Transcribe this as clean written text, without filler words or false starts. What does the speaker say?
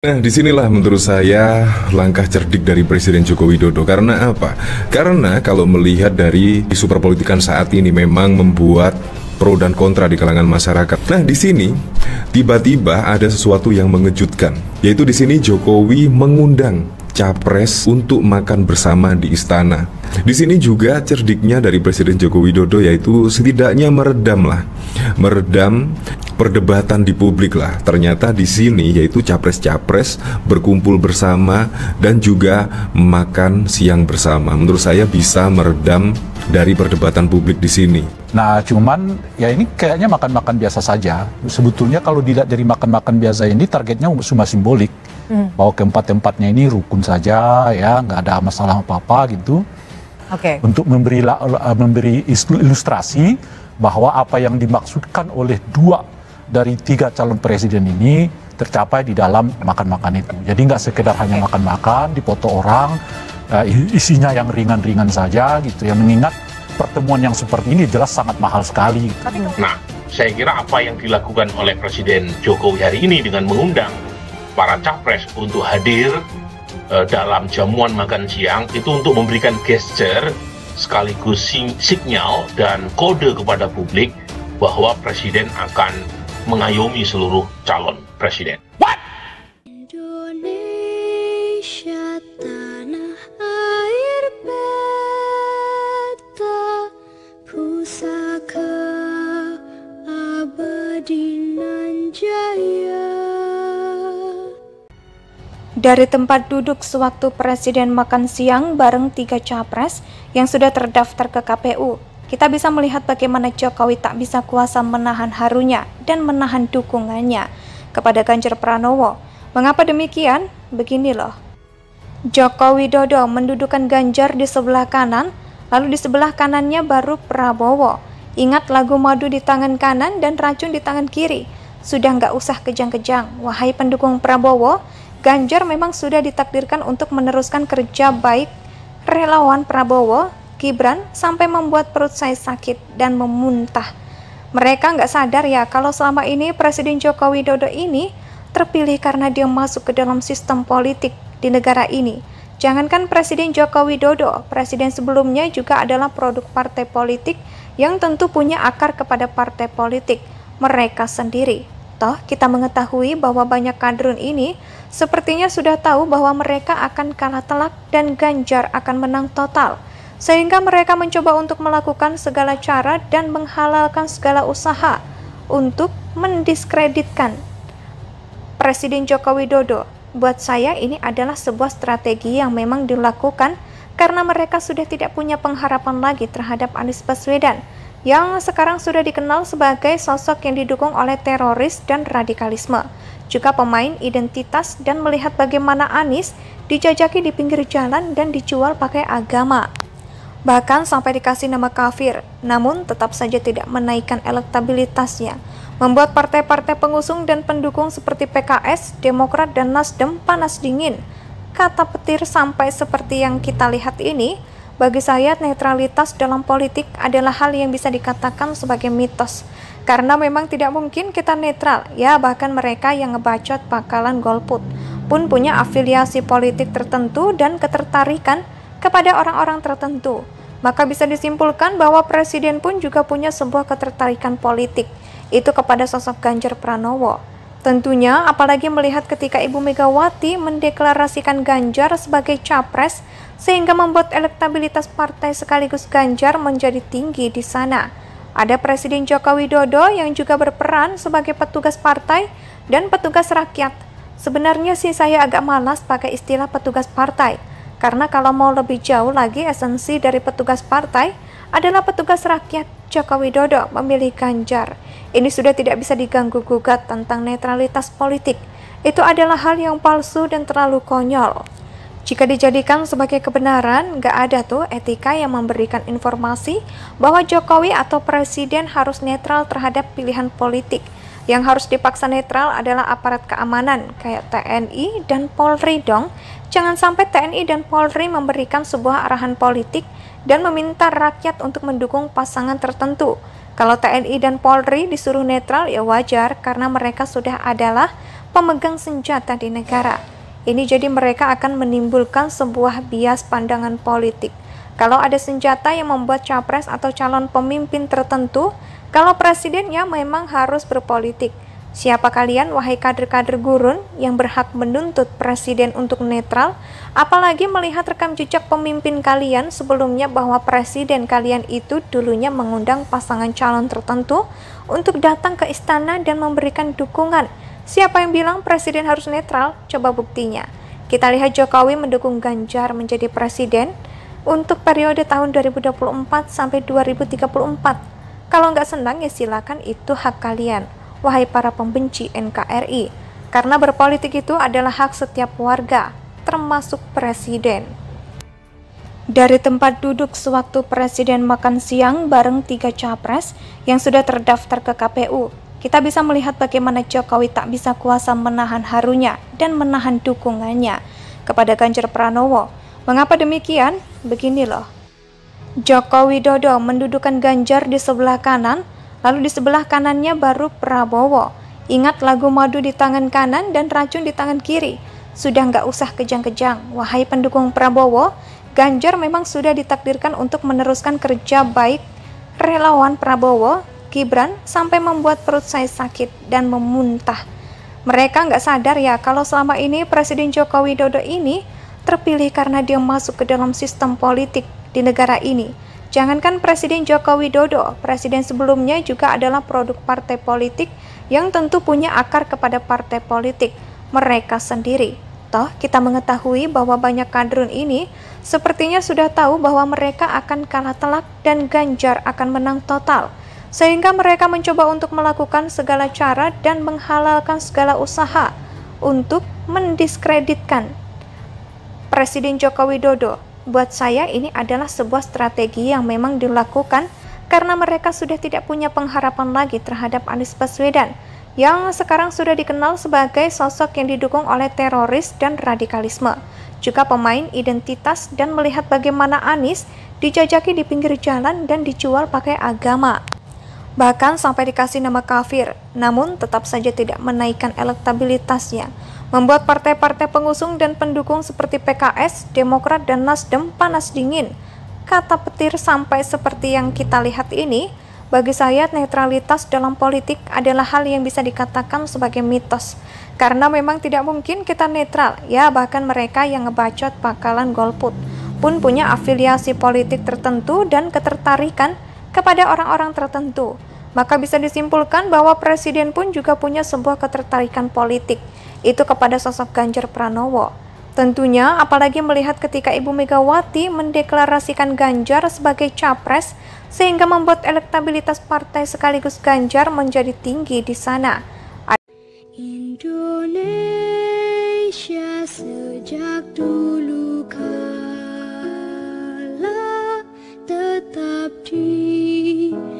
Nah, disinilah menurut saya langkah cerdik dari Presiden Joko Widodo. Karena apa? Karena kalau melihat dari isu perpolitikan saat ini memang membuat pro dan kontra di kalangan masyarakat. Nah, di sini tiba-tiba ada sesuatu yang mengejutkan, yaitu di sini Jokowi mengundang capres untuk makan bersama di istana. Di sini juga cerdiknya dari Presiden Joko Widodo, yaitu setidaknya meredam perdebatan di publik lah. Ternyata di sini yaitu capres-capres berkumpul bersama dan juga makan siang bersama. Menurut saya bisa meredam dari perdebatan publik di sini. Nah, cuman ya ini kayaknya makan-makan biasa saja. Sebetulnya kalau dilihat dari makan-makan biasa ini targetnya cuma simbolik. Bahwa keempat-empatnya ini rukun saja, ya nggak ada masalah apa-apa gitu. Untuk memberi ilustrasi bahwa apa yang dimaksudkan oleh dua dari tiga calon presiden ini tercapai di dalam makan-makan itu. Jadi nggak sekedar hanya makan-makan, dipoto orang, isinya yang ringan-ringan saja gitu. Yang mengingat pertemuan yang seperti ini jelas sangat mahal sekali. Nah, saya kira apa yang dilakukan oleh Presiden Jokowi hari ini dengan mengundang para capres untuk hadir dalam jamuan makan siang itu untuk memberikan gesture sekaligus sinyal dan kode kepada publik bahwa Presiden akan mengayomi seluruh calon presiden. Indonesia tanah air beta pusaka abadi nan jaya. Dari tempat duduk sewaktu Presiden makan siang bareng tiga capres yang sudah terdaftar ke KPU, kita bisa melihat bagaimana Jokowi tak bisa kuasa menahan harunya dan menahan dukungannya kepada Ganjar Pranowo. Mengapa demikian? Begini loh. Joko Widodo mendudukan Ganjar di sebelah kanan, lalu di sebelah kanannya baru Prabowo. Ingat lagu madu di tangan kanan dan racun di tangan kiri. Sudah nggak usah kejang-kejang. Wahai pendukung Prabowo, Ganjar memang sudah ditakdirkan untuk meneruskan kerja baik relawan Prabowo, Gibran, sampai membuat perut saya sakit dan memuntah. Mereka nggak sadar ya kalau selama ini Presiden Joko Widodo ini terpilih karena dia masuk ke dalam sistem politik di negara ini. Jangankan Presiden Joko Widodo, presiden sebelumnya juga adalah produk partai politik yang tentu punya akar kepada partai politik mereka sendiri. Toh kita mengetahui bahwa banyak kadrun ini sepertinya sudah tahu bahwa mereka akan kalah telak dan Ganjar akan menang total. Sehingga mereka mencoba untuk melakukan segala cara dan menghalalkan segala usaha untuk mendiskreditkan Presiden Joko Widodo. Buat saya ini adalah sebuah strategi yang memang dilakukan karena mereka sudah tidak punya pengharapan lagi terhadap Anies Baswedan yang sekarang sudah dikenal sebagai sosok yang didukung oleh teroris dan radikalisme, juga pemain identitas, dan melihat bagaimana Anies dijajaki di pinggir jalan dan dijual pakai agama. Bahkan sampai dikasih nama kafir, namun tetap saja tidak menaikkan elektabilitasnya, membuat partai-partai pengusung dan pendukung seperti PKS, Demokrat, dan Nasdem panas dingin. Kata petir sampai seperti yang kita lihat ini. Bagi saya, netralitas dalam politik adalah hal yang bisa dikatakan sebagai mitos. Karena memang tidak mungkin kita netral, ya bahkan mereka yang ngebacot bakalan golput pun punya afiliasi politik tertentu dan ketertarikan kepada orang-orang tertentu. Maka bisa disimpulkan bahwa presiden pun juga punya sebuah ketertarikan politik, itu kepada sosok Ganjar Pranowo. Tentunya apalagi melihat ketika Ibu Megawati mendeklarasikan Ganjar sebagai capres, sehingga membuat elektabilitas partai sekaligus Ganjar menjadi tinggi di sana. Ada Presiden Joko Widodo yang juga berperan sebagai petugas partai dan petugas rakyat. Sebenarnya sih saya agak malas pakai istilah petugas partai, karena kalau mau lebih jauh lagi esensi dari petugas partai adalah petugas rakyat. Joko Widodo memilih Ganjar. Ini sudah tidak bisa diganggu-gugat tentang netralitas politik. Itu adalah hal yang palsu dan terlalu konyol. Jika dijadikan sebagai kebenaran, nggak ada tuh etika yang memberikan informasi bahwa Jokowi atau Presiden harus netral terhadap pilihan politik. Yang harus dipaksa netral adalah aparat keamanan, kayak TNI dan Polri dong. Jangan sampai TNI dan Polri memberikan sebuah arahan politik dan meminta rakyat untuk mendukung pasangan tertentu. Kalau TNI dan Polri disuruh netral ya wajar, karena mereka sudah adalah pemegang senjata di negara. Ini jadi mereka akan menimbulkan sebuah bias pandangan politik. Kalau ada senjata yang membuat capres atau calon pemimpin tertentu, kalau presidennya memang harus berpolitik. Siapa kalian, wahai kader-kader gurun, yang berhak menuntut presiden untuk netral, apalagi melihat rekam jejak pemimpin kalian sebelumnya bahwa presiden kalian itu dulunya mengundang pasangan calon tertentu untuk datang ke istana dan memberikan dukungan. Siapa yang bilang presiden harus netral? Coba buktinya. Kita lihat Jokowi mendukung Ganjar menjadi presiden untuk periode tahun 2024 sampai 2034. Kalau nggak senang ya silakan, itu hak kalian, wahai para pembenci NKRI. Karena berpolitik itu adalah hak setiap warga, termasuk presiden. Dari tempat duduk sewaktu presiden makan siang bareng 3 capres yang sudah terdaftar ke KPU, kita bisa melihat bagaimana Jokowi tak bisa kuasa menahan harunya dan menahan dukungannya kepada Ganjar Pranowo. Mengapa demikian? Begini loh. Joko Widodo mendudukan Ganjar di sebelah kanan, lalu di sebelah kanannya baru Prabowo. Ingat lagu madu di tangan kanan dan racun di tangan kiri. Sudah nggak usah kejang-kejang, wahai pendukung Prabowo. Ganjar memang sudah ditakdirkan untuk meneruskan kerja baik relawan Prabowo, Gibran, sampai membuat perut saya sakit dan memuntah. Mereka nggak sadar ya kalau selama ini Presiden Joko Widodo ini terpilih karena dia masuk ke dalam sistem politik di negara ini. Jangankan Presiden Joko Widodo, presiden sebelumnya juga adalah produk partai politik yang tentu punya akar kepada partai politik mereka sendiri. Toh kita mengetahui bahwa banyak kadrun ini sepertinya sudah tahu bahwa mereka akan kalah telak dan Ganjar akan menang total. Sehingga mereka mencoba untuk melakukan segala cara dan menghalalkan segala usaha untuk mendiskreditkan Presiden Joko Widodo. Buat saya ini adalah sebuah strategi yang memang dilakukan karena mereka sudah tidak punya pengharapan lagi terhadap Anies Baswedan yang sekarang sudah dikenal sebagai sosok yang didukung oleh teroris dan radikalisme, juga pemain identitas, dan melihat bagaimana Anies dijajaki di pinggir jalan dan dijual pakai agama. Bahkan sampai dikasih nama kafir, namun tetap saja tidak menaikkan elektabilitasnya, membuat partai-partai pengusung dan pendukung seperti PKS, Demokrat, dan Nasdem panas dingin. Kata petir sampai seperti yang kita lihat ini, bagi saya netralitas dalam politik adalah hal yang bisa dikatakan sebagai mitos. Karena memang tidak mungkin kita netral, ya bahkan mereka yang ngebacot bakalan golput pun punya afiliasi politik tertentu dan ketertarikan kepada orang-orang tertentu. Maka bisa disimpulkan bahwa presiden pun juga punya sebuah ketertarikan politik, itu kepada sosok Ganjar Pranowo. Tentunya apalagi melihat ketika Ibu Megawati mendeklarasikan Ganjar sebagai capres sehingga membuat elektabilitas partai sekaligus Ganjar menjadi tinggi di sana. Indonesia sejak dulu kala tetap dipuja-puja